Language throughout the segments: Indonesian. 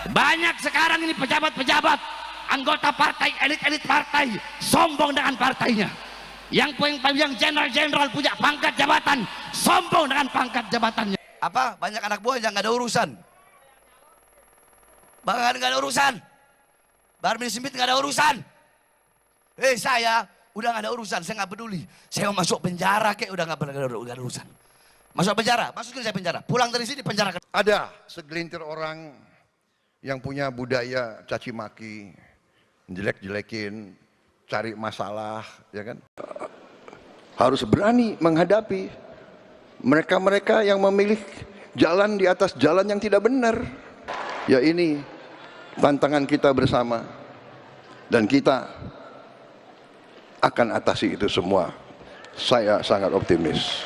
Banyak sekarang ini pejabat-pejabat, anggota partai, elit-elit partai, sombong dengan partainya. Yang jenderal-jenderal punya pangkat jabatan, sombong dengan pangkat jabatannya. Apa? Banyak anak buah yang nggak ada urusan. Bahkan nggak ada urusan. Bahar bin Smith nggak ada urusan. Saya udah nggak ada urusan, saya nggak peduli. Saya mau masuk penjara kayak udah nggak ada urusan. Masuk penjara, masukin saya penjara. Pulang dari sini penjara. Ada segelintir orang yang punya budaya caci maki, jelek-jelekin, cari masalah, ya kan? Harus berani menghadapi mereka-mereka yang memilih jalan di atas jalan yang tidak benar. Ya ini tantangan kita bersama dan kita akan atasi itu semua. Saya sangat optimis.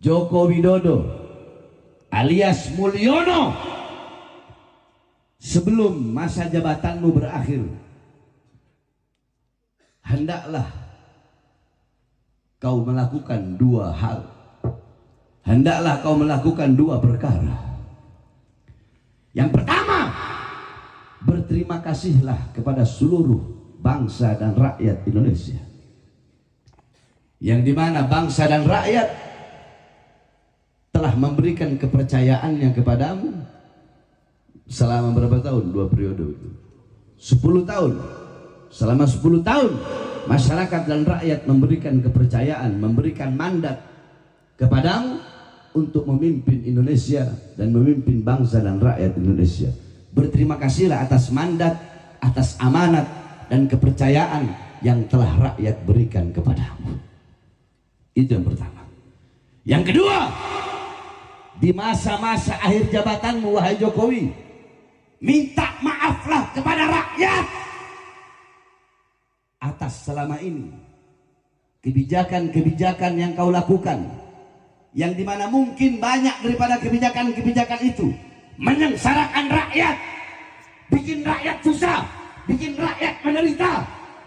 Joko Widodo alias Mulyono, sebelum masa jabatanmu berakhir, hendaklah kau melakukan dua hal. Hendaklah kau melakukan dua perkara. Yang pertama, berterima kasihlah kepada seluruh bangsa dan rakyat Indonesia, yang dimana bangsa dan rakyat telah memberikan kepercayaannya kepadamu selama berapa tahun? 2 periode itu 10 tahun. Selama 10 tahun masyarakat dan rakyat memberikan kepercayaan, memberikan mandat kepadamu untuk memimpin Indonesia dan memimpin bangsa dan rakyat Indonesia. Berterima kasihlah atas mandat, atas amanat dan kepercayaan yang telah rakyat berikan kepadamu. Itu yang pertama. Yang kedua, di masa-masa akhir jabatanmu wahai Jokowi, minta maaflah kepada rakyat atas selama ini kebijakan-kebijakan yang kau lakukan, yang dimana mungkin banyak daripada kebijakan-kebijakan itu menyengsarakan rakyat, bikin rakyat susah, bikin rakyat menderita,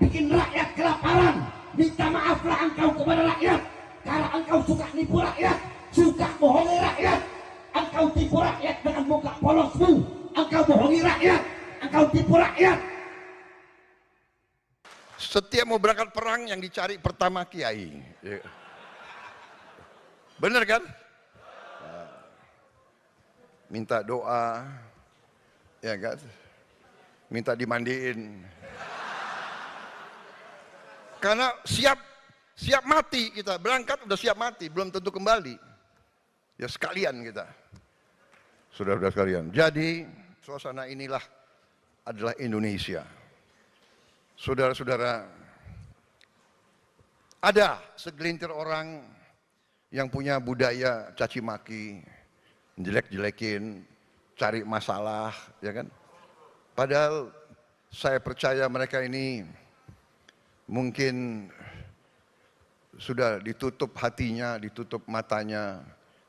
bikin rakyat kelaparan. Minta maaflah engkau kepada rakyat, karena engkau suka nipu rakyat, suka bohongi rakyat. Engkau tipu rakyat dengan muka polosmu, engkau bohongi rakyat, engkau tipu rakyat. Setiap mau berangkat perang yang dicari pertama kiai. Bener kan? Minta doa, ya kan? Minta dimandiin. Karena siap mati kita, berangkat udah siap mati, belum tentu kembali. Ya sekalian kita. Saudara-saudara sekalian. Jadi suasana inilah adalah Indonesia. Saudara-saudara, ada segelintir orang yang punya budaya caci maki, jelek-jelekin, cari masalah, ya kan? Padahal saya percaya mereka ini mungkin sudah ditutup hatinya, ditutup matanya.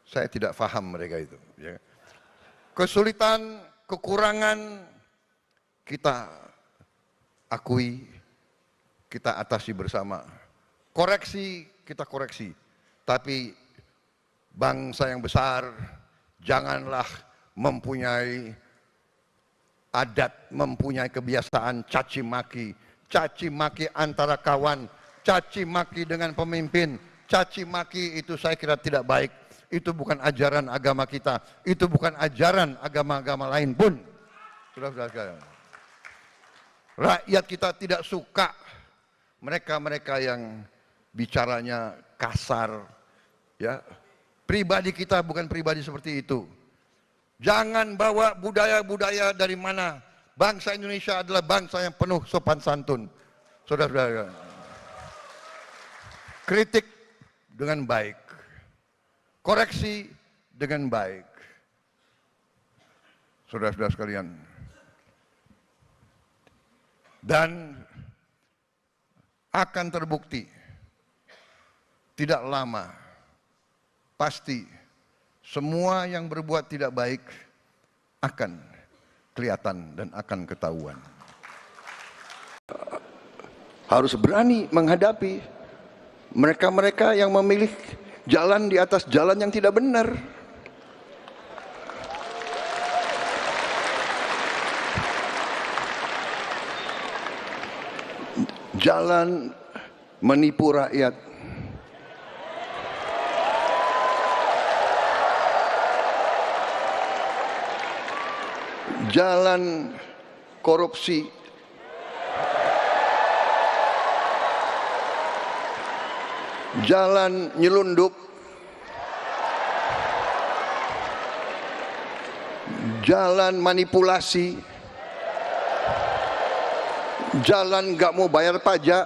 Saya tidak paham mereka itu. Ya. Kesulitan, kekurangan kita akui, kita atasi bersama. Koreksi, kita koreksi. Tapi bangsa yang besar janganlah mempunyai adat, mempunyai kebiasaan caci maki antara kawan, caci maki dengan pemimpin, caci maki itu saya kira tidak baik. Itu bukan ajaran agama kita, itu bukan ajaran agama-agama lain pun. Saudara-saudara sekalian. Rakyat kita tidak suka mereka-mereka yang bicaranya kasar, ya. Pribadi kita bukan pribadi seperti itu. Jangan bawa budaya-budaya dari mana. Bangsa Indonesia adalah bangsa yang penuh sopan santun. Saudara-saudara, kritik dengan baik, koreksi dengan baik. Saudara-saudara sekalian, dan akan terbukti tidak lama, pasti semua yang berbuat tidak baik akan kelihatan dan akan ketahuan. harus berani menghadapi mereka-mereka yang memilih jalan di atas jalan yang tidak benar. Jalan menipu rakyat. Jalan korupsi. Jalan nyelundup. Jalan manipulasi. Jalan nggak mau bayar pajak.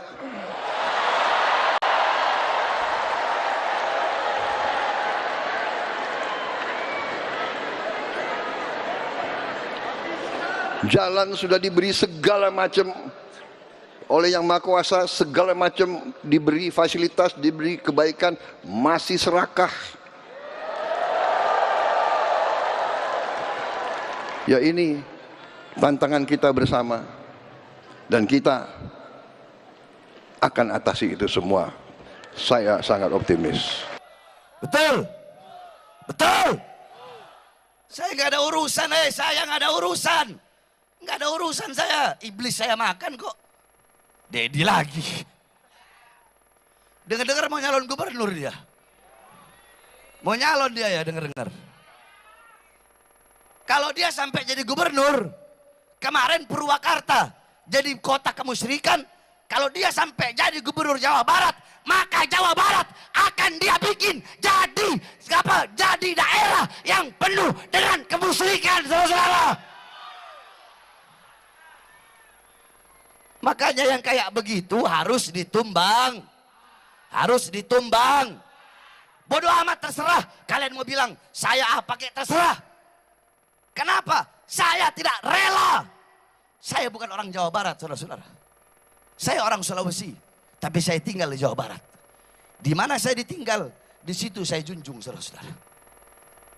Jalan sudah diberi segala macam oleh Yang Maha Kuasa, segala macam diberi fasilitas, diberi kebaikan, masih serakah. Ya, ini tantangan kita bersama, dan kita akan atasi itu semua. Saya sangat optimis. Betul, betul. Saya nggak ada urusan, saya nggak ada urusan. Nggak ada urusan saya. Iblis saya makan kok. Dedi lagi. Dengar-dengar mau nyalon gubernur dia. Mau nyalon dia ya, dengar-dengar. Kalau dia sampai jadi gubernur, kemarin Purwakarta jadi kota kemusyrikan. Kalau dia sampai jadi gubernur Jawa Barat, maka Jawa Barat akan dia bikin jadi apa? Jadi daerah yang penuh dengan kemusyrikan, saudara-saudara. Makanya yang kayak begitu harus ditumbang. Harus ditumbang. Bodoh amat, terserah. Kalian mau bilang, saya pakai terserah. Kenapa? Saya tidak rela. Saya bukan orang Jawa Barat, saudara-saudara. Saya orang Sulawesi. Tapi saya tinggal di Jawa Barat. Di mana saya ditinggal, di situ saya junjung, saudara-saudara.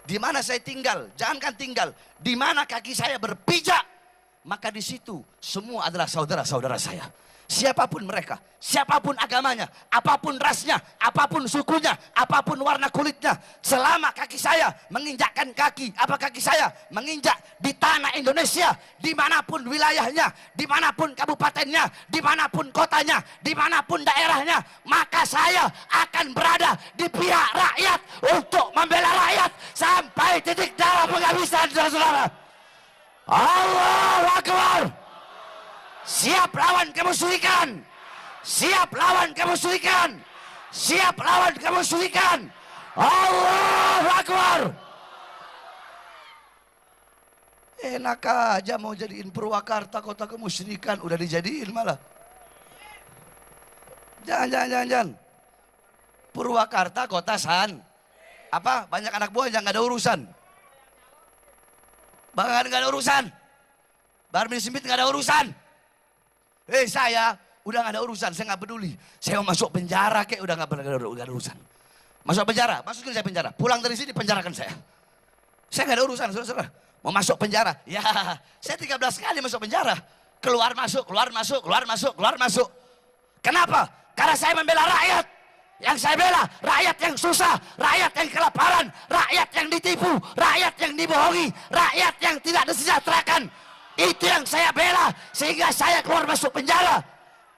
Di mana saya tinggal, jangankan tinggal. Di mana kaki saya berpijak, maka di situ semua adalah saudara-saudara saya. Siapapun mereka, siapapun agamanya, apapun rasnya, apapun sukunya, apapun warna kulitnya, selama kaki saya menginjakkan kaki saya menginjak di tanah Indonesia, dimanapun wilayahnya, dimanapun kabupatennya, dimanapun kotanya, dimanapun daerahnya, maka saya akan berada di pihak rakyat untuk membela rakyat sampai titik darah penghabisan, saudara-saudara. Allahu Akbar. Siap lawan kemusyrikan. Siap lawan kemusyrikan. Siap lawan kemusyrikan. Allahu Akbar. Enak aja mau jadiin Purwakarta kota kemusyrikan, udah dijadiin malah. Jangan. Purwakarta kota san. Apa? Banyak anak buah yang gak ada urusan. Bahkan gak ada urusan. Bahar bin Smith gak ada urusan. Saya udah gak ada urusan, saya gak peduli. Saya mau masuk penjara kayak udah gak ada urusan. Masuk penjara, masukin saya penjara. Pulang dari sini penjarakan saya. Saya gak ada urusan, saudara-saudara. Mau masuk penjara, ya saya 13 kali masuk penjara. Keluar masuk, keluar masuk, keluar masuk, keluar masuk. Kenapa? Karena saya membela rakyat. Yang saya bela, rakyat yang susah, rakyat yang kelaparan, rakyat yang ditipu, rakyat yang dibohongi, rakyat yang tidak disejahterakan. Itu yang saya bela, sehingga saya keluar masuk penjara.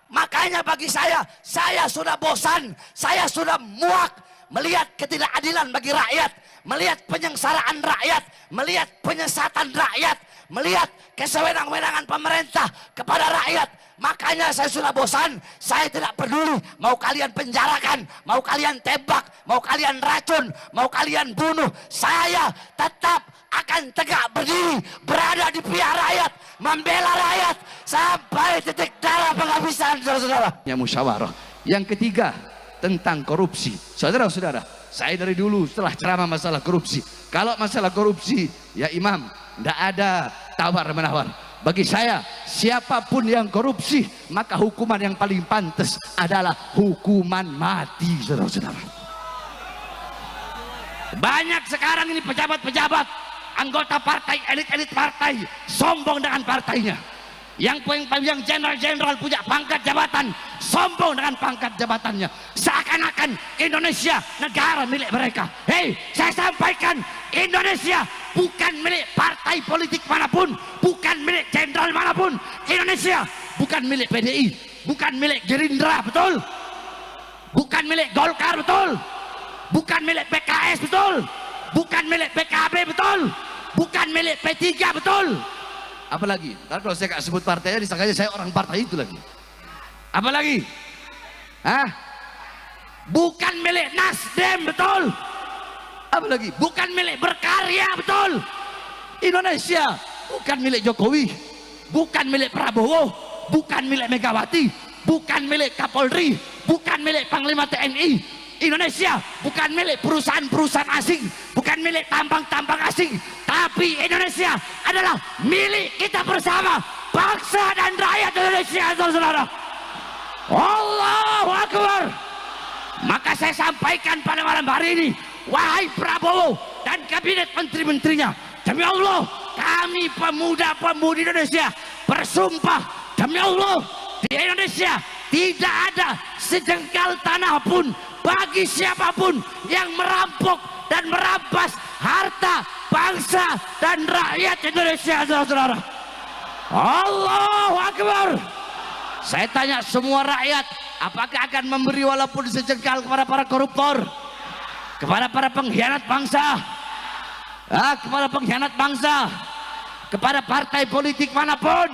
Makanya bagi saya sudah bosan, saya sudah muak melihat ketidakadilan bagi rakyat, melihat penyengsaraan rakyat, melihat penyesatan rakyat, melihat kesewenang-wenangan pemerintah kepada rakyat. Makanya saya sudah bosan, saya tidak peduli mau kalian penjarakan, mau kalian tembak, mau kalian racun, mau kalian bunuh. Saya tetap akan tegak berdiri, berada di pihak rakyat, membela rakyat sampai titik darah penghabisan, saudara-saudara. Yang musyawarah. Yang ketiga, tentang korupsi. Saudara-saudara, saya dari dulu setelah ceramah masalah korupsi. Kalau masalah korupsi, ya Imam, tidak ada tawar-menawar. Bagi saya, siapapun yang korupsi, maka hukuman yang paling pantas adalah hukuman mati, saudara-saudara. Banyak sekarang ini pejabat-pejabat, anggota partai, elit-elit partai, sombong dengan partainya. yang jenderal-jenderal punya pangkat jabatan, sombong dengan pangkat jabatannya, seakan-akan Indonesia negara milik mereka. Hei, saya sampaikan, Indonesia bukan milik partai politik manapun, bukan milik jenderal manapun. Indonesia bukan milik PDI, bukan milik Gerindra, betul? Bukan milik Golkar, betul? Bukan milik PKS, betul? Bukan milik PKB, betul? Bukan milik P3, betul? Apalagi, kalau saya nggak sebut partainya, disangkanya saya orang partai itu lagi. Apalagi? Hah? Bukan milik Nasdem, betul? Apalagi? Bukan milik Berkarya, betul? Indonesia bukan milik Jokowi, bukan milik Prabowo, bukan milik Megawati, bukan milik Kapolri, bukan milik Panglima TNI. Indonesia bukan milik perusahaan-perusahaan asing, bukan milik tambang-tambang asing, tapi Indonesia adalah milik kita bersama, bangsa dan rakyat Indonesia, saudara. Allahu Akbar. Maka saya sampaikan pada malam hari ini, wahai Prabowo dan kabinet menteri-menterinya, demi Allah, kami pemuda-pemudi Indonesia bersumpah, demi Allah, di Indonesia tidak ada sejengkal tanah pun bagi siapapun yang merampok dan merampas harta bangsa dan rakyat Indonesia, saudara. Allahu Akbar. Saya tanya semua rakyat, apakah akan memberi walaupun sejengkal kepada para koruptor, kepada para pengkhianat bangsa, kepada pengkhianat bangsa, kepada partai politik manapun?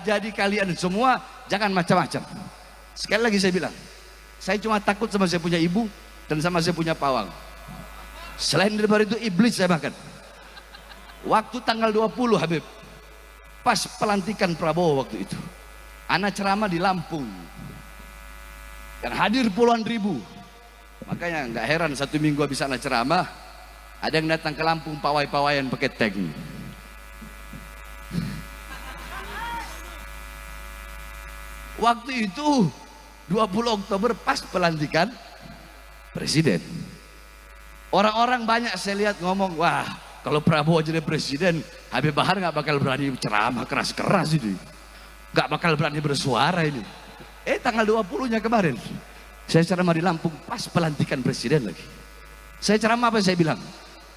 Jadi kalian semua jangan macam-macam. Sekali lagi saya bilang, saya cuma takut sama saya punya ibu dan sama saya punya pawang. Selain daripada itu iblis saya bahkan. Waktu tanggal 20 Habib, pas pelantikan Prabowo waktu itu, anak ceramah di Lampung dan hadir puluhan ribu. Makanya nggak heran satu minggu habis anak ceramah, ada yang datang ke Lampung pawai-pawayan pakai tank. Waktu itu 20 Oktober pas pelantikan presiden. Orang-orang banyak saya lihat ngomong, wah kalau Prabowo jadi presiden, Habib Bahar nggak bakal berani ceramah keras-keras ini, nggak bakal berani bersuara ini. Tanggal 20-nya kemarin saya ceramah di Lampung pas pelantikan presiden lagi. Saya ceramah apa saya bilang?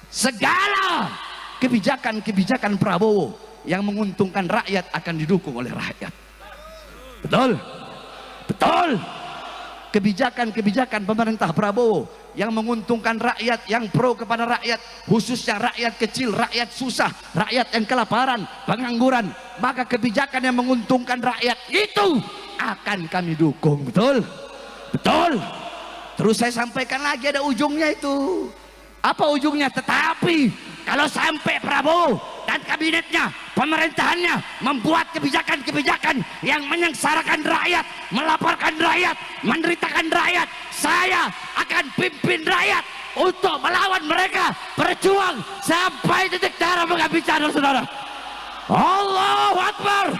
Segala kebijakan-kebijakan Prabowo yang menguntungkan rakyat akan didukung oleh rakyat. Betul? Betul. Kebijakan-kebijakan pemerintah Prabowo yang menguntungkan rakyat, yang pro kepada rakyat, khususnya rakyat kecil, rakyat susah, rakyat yang kelaparan, pengangguran, maka kebijakan yang menguntungkan rakyat itu akan kami dukung. Betul? Betul. Terus saya sampaikan lagi ada ujungnya itu. Apa ujungnya? Tetapi kalau sampai Prabowo dan kabinetnya, pemerintahannya membuat kebijakan-kebijakan yang menyengsarakan rakyat, melaporkan rakyat, menderitakan rakyat, saya akan pimpin rakyat untuk melawan mereka, berjuang sampai titik darah menghabiskan, saudara. Allahu Akbar.